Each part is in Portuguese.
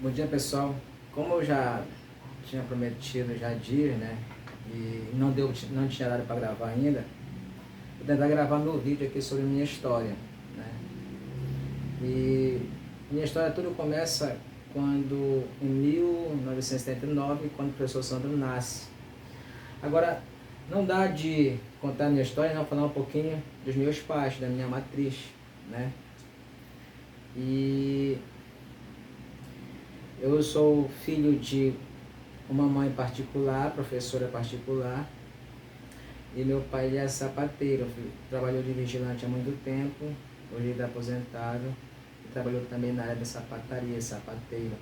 Bom dia, pessoal. Como eu já tinha prometido já dias, né? E não tinha dado para gravar ainda, vou tentar gravar meu vídeo aqui sobre minha história, né? E minha história tudo começa quando, em 1979, quando o professor Sandro nasce. Agora, não dá de contar minha história e não falar um pouquinho dos meus pais, da minha matriz, né? E eu sou filho de uma mãe particular, professora particular, e meu pai ele é sapateiro, trabalhou de vigilante há muito tempo, hoje ele está aposentado, e trabalhou também na área da sapataria, sapateiro.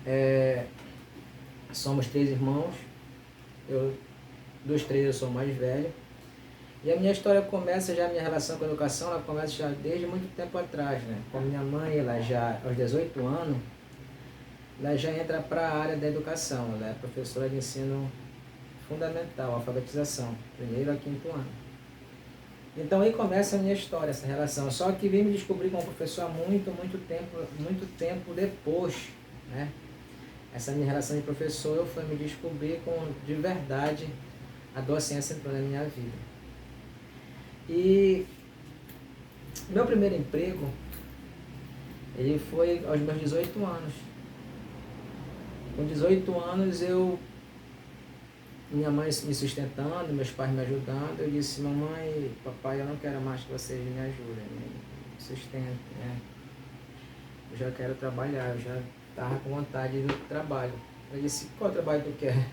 Né? Somos 3 irmãos, dos 3 eu sou o mais velho, e a minha história começa já, a minha relação com a educação, ela começa já desde muito tempo atrás, né? Com a minha mãe, ela já aos 18 anos, ela já entra para a área da educação, ela é professora de ensino fundamental, alfabetização, 1º a 5º ano. Então aí começa a minha história, essa relação. Só que vim me descobrir como professor há muito tempo depois, né? Essa minha relação de professor, eu fui me descobrir com, de verdade, a docência entrou na minha vida. E meu primeiro emprego, ele foi aos meus 18 anos. Com 18 anos minha mãe me sustentando, meus pais me ajudando, eu disse: mamãe, papai, eu não quero mais que vocês me ajudem, me sustentem, né? Eu já quero trabalhar, eu já estava com vontade do trabalho. Eu disse: qual trabalho tu quer?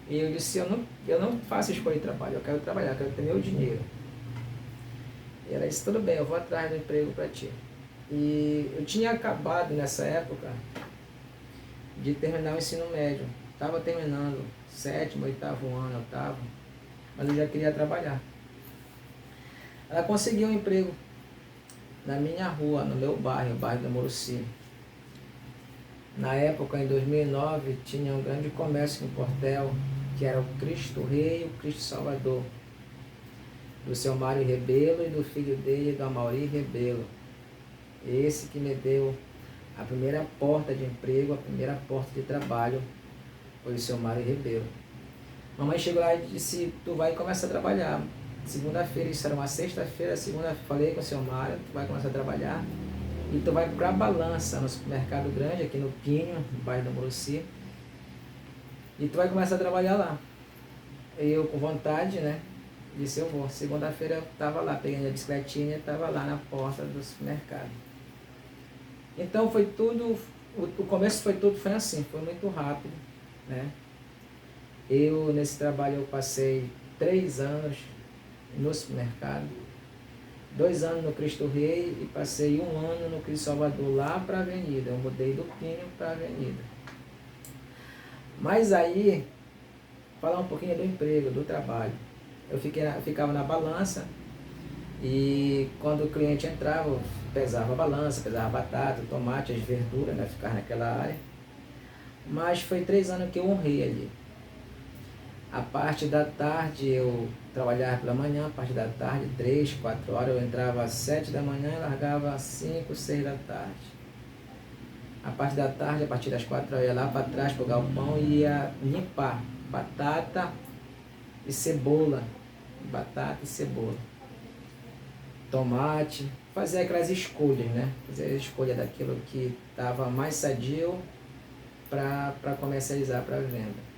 E eu disse: eu não faço escolha de trabalho, eu quero trabalhar, eu quero ter meu dinheiro. E ela disse: tudo bem, eu vou atrás do emprego para ti. E eu tinha acabado nessa época de terminar o ensino médio, estava terminando 7º, 8º ano, 8º, mas eu já queria trabalhar. Ela conseguiu um emprego na minha rua, no meu bairro, o bairro da Moruci. Na época, em 2009, tinha um grande comércio em Portel, que era o Cristo Rei e o Cristo Salvador, do seu Mário Rebelo e do filho dele, do Amaury Rebelo. Esse que me deu a primeira porta de emprego, a primeira porta de trabalho, foi o seu Mário Rebelo. Mamãe chegou lá e disse: tu vai começar a trabalhar. Segunda-feira, isso era uma sexta-feira, segunda, falei com o seu Mário: tu vai começar a trabalhar e tu vai para a Balança, no supermercado grande, aqui no Pinho, no bairro da Moruci, e tu vai começar a trabalhar lá. E eu, com vontade, né, disse: eu vou. Segunda-feira eu estava lá, peguei minha bicicletinha e estava lá na porta do supermercado. Então foi tudo, o começo foi assim, foi muito rápido, né? Eu, nesse trabalho, eu passei 3 anos no supermercado, 2 anos no Cristo Rei e passei 1 ano no Cristo Salvador, lá para a Avenida. Eu mudei do Pinho para a Avenida. Mas aí, falar um pouquinho do emprego, do trabalho. Eu ficava na balança e quando o cliente entrava, eu pesava a balança, pesava a batata, o tomate, as verduras, né, ficar naquela área. Mas foi 3 anos que eu honrei ali. A parte da tarde eu trabalhava pela manhã, a parte da tarde, 3, 4 horas, eu entrava às 7 da manhã e largava às 5, 6 da tarde. A parte da tarde, a partir das 4 eu ia lá para trás para o galpão e ia limpar batata e cebola. Batata e cebola. Tomate, fazer aquelas escolhas, né? Fazer a escolha daquilo que estava mais sadio para comercializar, para venda.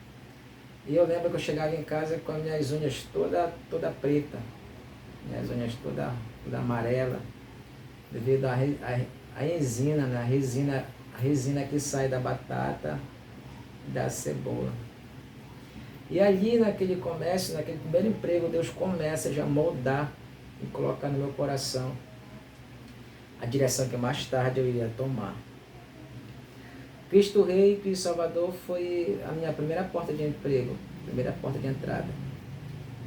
E eu lembro que eu chegava em casa com as minhas unhas toda preta, minhas unhas toda amarela, devido à resina, né? A resina que sai da batata e da cebola. E ali naquele comércio, naquele primeiro emprego, Deus começa já a moldar e colocar no meu coração a direção que mais tarde eu iria tomar. Cristo Rei e Cristo Salvador foi a minha primeira porta de emprego, primeira porta de entrada.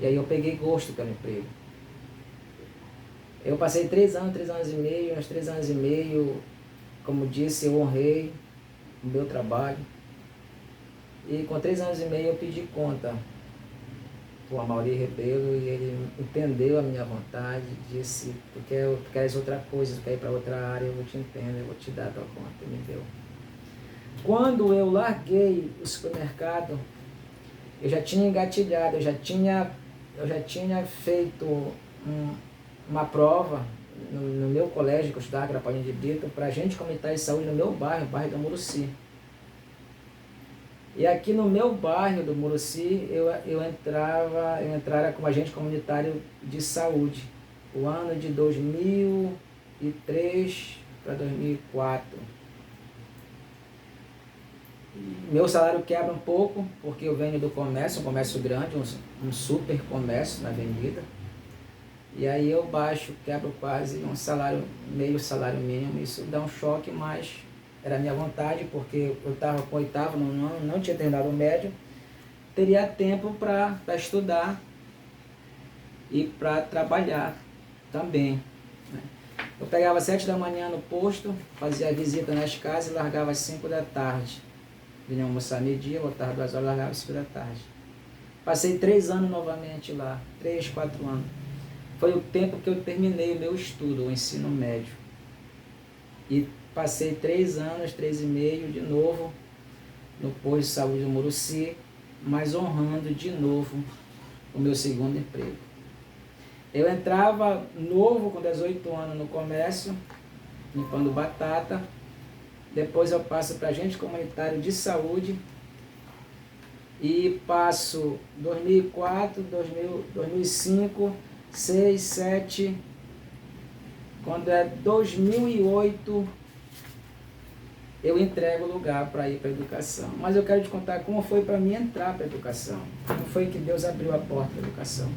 E aí eu peguei gosto pelo emprego. Eu passei 3 anos e meio, uns 3 anos e meio, como disse, eu honrei o meu trabalho. E com 3 anos e meio eu pedi conta o Amaury Rebelo, e ele entendeu a minha vontade, disse, tu queres outra coisa, tu quer ir para outra área, eu vou te entender, eu vou te dar a tua conta, e me deu. Quando eu larguei o supermercado, eu já tinha engatilhado, eu já tinha feito uma prova no meu colégio, que eu estudava, que era Paulinho de Brito, para agente comunitário de saúde no meu bairro, o bairro do Muruci. E aqui no meu bairro do Muruci, eu entrara como agente comunitário de saúde, o ano de 2003 para 2004. Meu salário quebra um pouco, porque eu venho do comércio, um comércio grande, um super comércio na avenida. E aí eu quebro quase meio salário mínimo. Isso dá um choque, mas era a minha vontade, porque eu estava com oitavo, não tinha terminado o médio. Teria tempo para estudar e para trabalhar também, né? Eu pegava 7 da manhã no posto, fazia a visita nas casas e largava às 5 da tarde. Vinha almoçar meio-dia, voltava 2 horas, largava às 5 da tarde. Passei 3 anos novamente lá, 3, 4 anos. Foi o tempo que eu terminei o meu estudo, o ensino médio. E passei 3 anos, 3 e meio, de novo, no posto de saúde do Muruci, mas honrando de novo o meu segundo emprego. Eu entrava novo, com 18 anos, no comércio, limpando batata. Depois eu passo para agente comunitário de saúde e passo 2004, 2005, 6, 7, quando é 2008, eu entrego o lugar para ir para a educação. Mas eu quero te contar como foi para mim entrar para a educação, como foi que Deus abriu a porta para a educação.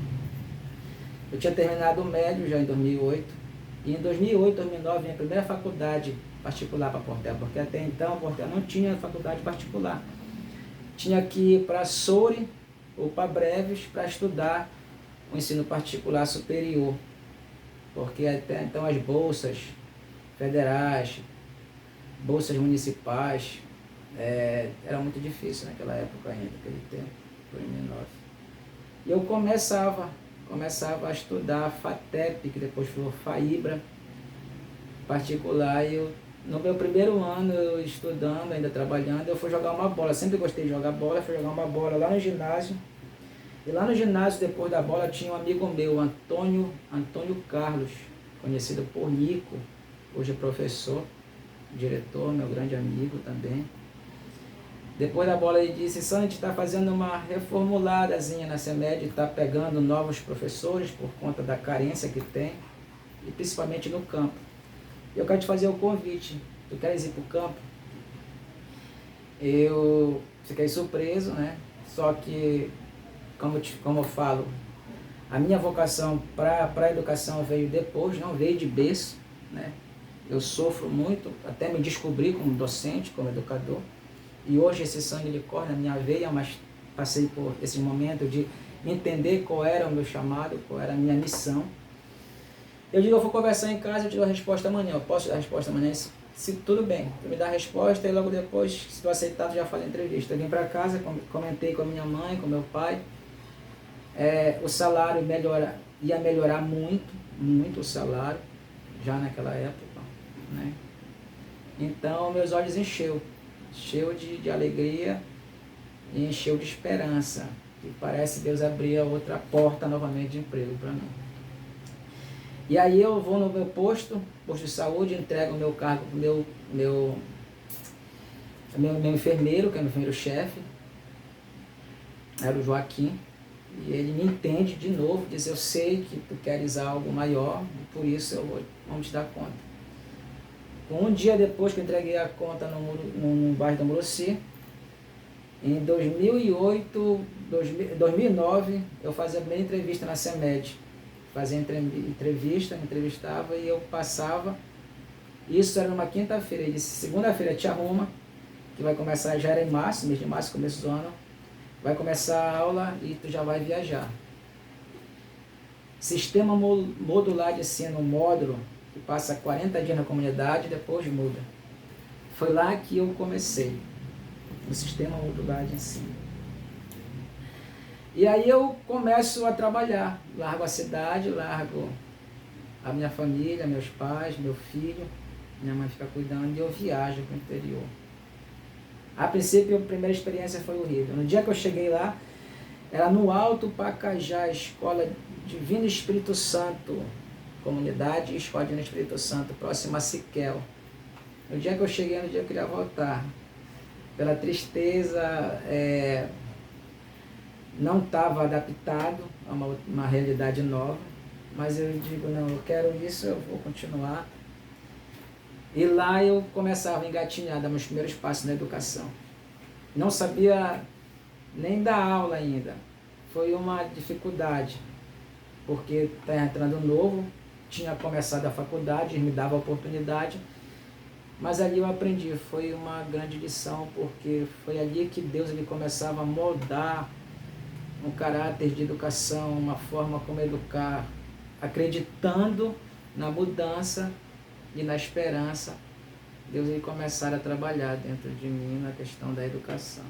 Eu tinha terminado o médio já em 2008, e em 2008, 2009, minha primeira faculdade particular para Portela, porque até então Portela não tinha faculdade particular. Tinha que ir para Soure ou para Breves para estudar o ensino particular superior, porque até então as bolsas federais, bolsas municipais, era muito difícil naquela época ainda, naquele tempo, 2009. E eu começava a estudar a FATEP, que depois foi FAIBRA, particular, e no meu primeiro ano, eu estudando, ainda trabalhando, eu fui jogar uma bola. Sempre gostei de jogar bola, fui jogar uma bola lá no ginásio. E lá no ginásio, depois da bola, tinha um amigo meu, Antônio Carlos, conhecido por Nico, hoje é professor, diretor, meu grande amigo também. Depois da bola ele disse, Sandy, a gente está fazendo uma reformuladazinha na CEMED, está pegando novos professores por conta da carência que tem, e principalmente no campo. Eu quero te fazer o convite, tu queres ir para o campo? Eu fiquei surpreso, né? Só que, como eu falo, a minha vocação para a educação veio depois, não veio de berço, né? Eu sofro muito, até me descobri como docente, como educador, e hoje esse sangue ele corre na minha veia, mas passei por esse momento de entender qual era o meu chamado, qual era a minha missão. Eu digo, eu vou conversar em casa, eu te dou a resposta amanhã. Eu posso dar a resposta amanhã? Se tudo bem, tu me dá a resposta e logo depois, se tu aceitar, tu já faz a entrevista. Eu vim para casa, comentei com a minha mãe, com meu pai. O salário ia melhorar muito o salário, já naquela época, né? Então, meus olhos encheu de alegria e encheu de esperança. E parece que Deus abria outra porta novamente de emprego para mim. E aí eu vou no meu posto de saúde, entrego o meu cargo para o meu enfermeiro, que é o meu enfermeiro-chefe, era o Joaquim, e ele me entende de novo, diz, eu sei que tu queres algo maior, por isso vamos te dar conta. Um dia depois que eu entreguei a conta no bairro do Muruci, em 2009, eu fazia a primeira entrevista na CEMED. Fazia entrevista, me entrevistava e eu passava. Isso era numa quinta-feira. Ele disse, segunda-feira te arruma, que vai começar, já era em março, mês de março, começo do ano, vai começar a aula e tu já vai viajar. Sistema modular de ensino, módulo, que passa 40 dias na comunidade e depois muda. Foi lá que eu comecei, no sistema modular de ensino. E aí eu começo a trabalhar, largo a cidade, largo a minha família, meus pais, meu filho, minha mãe fica cuidando e eu viajo para o interior. A princípio, a primeira experiência foi horrível. No dia que eu cheguei lá, era no Alto Pacajá, Escola Divino Espírito Santo, Comunidade Escola Divino Espírito Santo, próxima a Siquel. No dia que eu cheguei, no dia que eu queria voltar, pela tristeza, não estava adaptado a uma realidade nova, mas eu digo, não, eu quero isso, eu vou continuar. E lá eu começava a engatinhar, dar meus primeiros passos na educação. Não sabia nem dar aula ainda. Foi uma dificuldade, porque estava entrando novo, tinha começado a faculdade, me dava a oportunidade, mas ali eu aprendi, foi uma grande lição, porque foi ali que Deus ele começava a moldar um caráter de educação, uma forma como educar, acreditando na mudança e na esperança. Deus ele começar a trabalhar dentro de mim na questão da educação.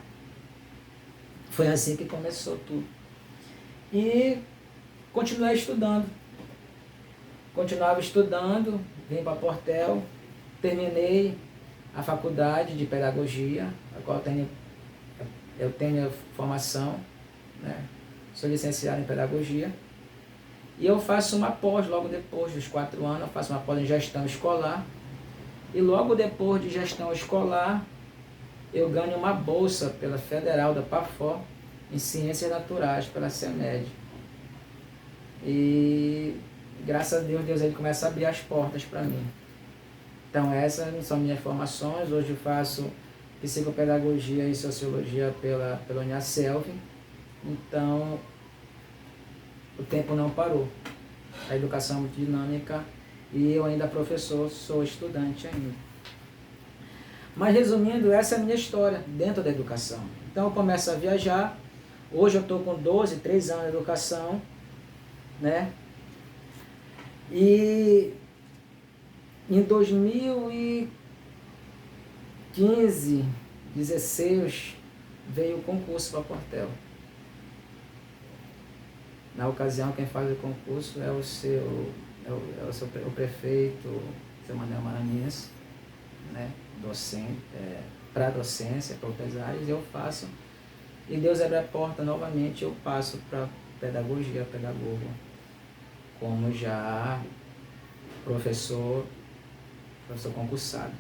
Foi assim que começou tudo. E continuei estudando. Continuava estudando, vim para Portel, terminei a faculdade de pedagogia, a qual eu tenho formação, né? Sou licenciado em pedagogia. E eu faço uma pós, logo depois dos 4 anos, eu faço uma pós em gestão escolar. E logo depois de gestão escolar, eu ganho uma bolsa pela Federal da PAFOR em Ciências Naturais, pela CEMED. E graças a Deus, Deus ele começa a abrir as portas para mim. Então essas são minhas formações. Hoje eu faço psicopedagogia e sociologia pela Uniaselv. Então o tempo não parou. A educação é muito dinâmica e eu ainda professor, sou estudante ainda. Mas resumindo, essa é a minha história dentro da educação. Então eu começo a viajar. Hoje eu estou com 3 anos de educação, né? E em 2015, 16, veio o concurso para Portel. Na ocasião, quem faz o concurso é o prefeito, seu Manuel Maranhense, né? Docente, para docência, para outras áreas, eu faço. E Deus abre a porta novamente, eu passo para pedagogia, pedagogo, como já professor concursado.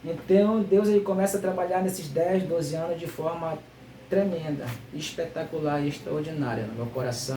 Então, Deus ele começa a trabalhar nesses 10, 12 anos de forma tremenda, espetacular e extraordinária no meu coração.